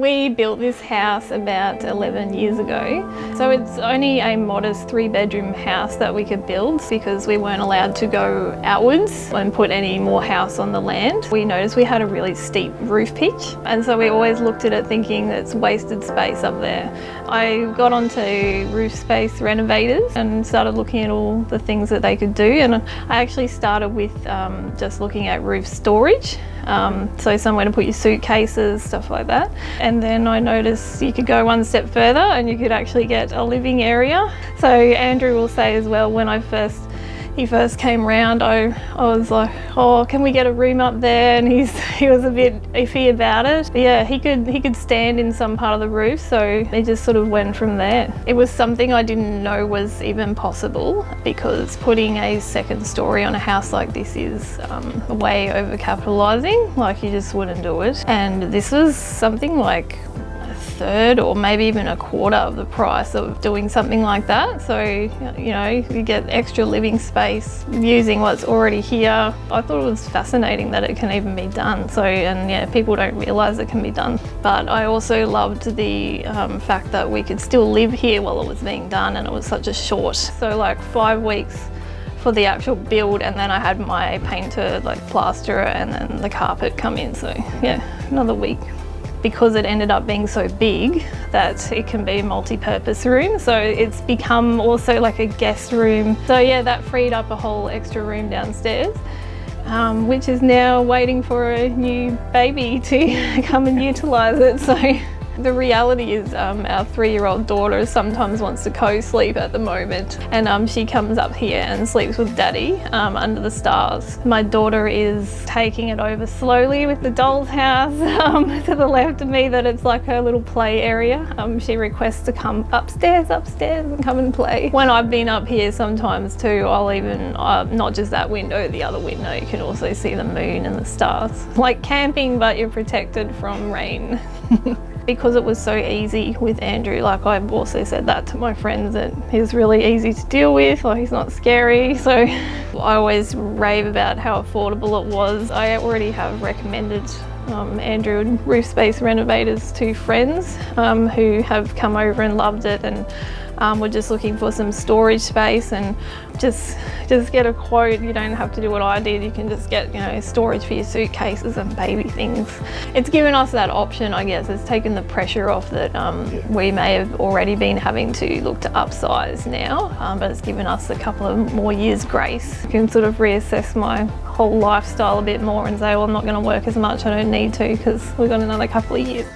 We built this house about 11 years ago. So it's only a modest 3-bedroom house that we could build because we weren't allowed to go outwards and put any more house on the land. We noticed we had a really steep roof pitch, and so we always looked at it thinking it's wasted space up there. I got onto Roof Space Renovators and started looking at all the things that they could do, and I actually started with just looking at roof storage. So somewhere to put your suitcases, stuff like that. And then I noticed you could go one step further and you could actually get a living area. So Andrew will say as well, when he first came round, I was like, oh, can we get a room up there? And he was a bit iffy about it. But yeah, he could stand in some part of the roof, so it just sort of went from there. It was something I didn't know was even possible, because putting a second story on a house like this is way overcapitalising. Like, you just wouldn't do it. And this was something like third or maybe even a quarter of the price of doing something like that. So, you know, you get extra living space using what's already here. I thought it was fascinating that it can even be done. So, and yeah, people don't realise it can be done. But I also loved the fact that we could still live here while it was being done, and it was such a short, so like 5 weeks for the actual build, and then I had my painter like plaster it and then the carpet come in. So yeah, another week. Because it ended up being so big that it can be a multi-purpose room, so it's become also like a guest room. So yeah, that freed up a whole extra room downstairs, which is now waiting for a new baby to come and utilise it. So the reality is our 3-year-old daughter sometimes wants to co-sleep at the moment, and she comes up here and sleeps with daddy under the stars. My daughter is taking it over slowly with the doll's house to the left of me, that it's like her little play area. She requests to come upstairs and come and play. When I've been up here sometimes too, I'll even, not just that window, the other window, you can also see the moon and the stars. Like camping, but you're protected from rain. Because it was so easy with Andrew, like I've also said that to my friends, that he's really easy to deal with, like he's not scary. So I always rave about how affordable it was. I already have recommended Andrew and Roof Space Renovators to friends who have come over and loved it, and we're just looking for some storage space, and just get a quote. You don't have to do what I did. You can just get, you know, storage for your suitcases and baby things. It's given us that option, I guess. It's taken the pressure off that we may have already been having to look to upsize now, but it's given us a couple of more years grace. I can sort of reassess my whole lifestyle a bit more and say, well, I'm not going to work as much. I don't need to, because we've got another couple of years.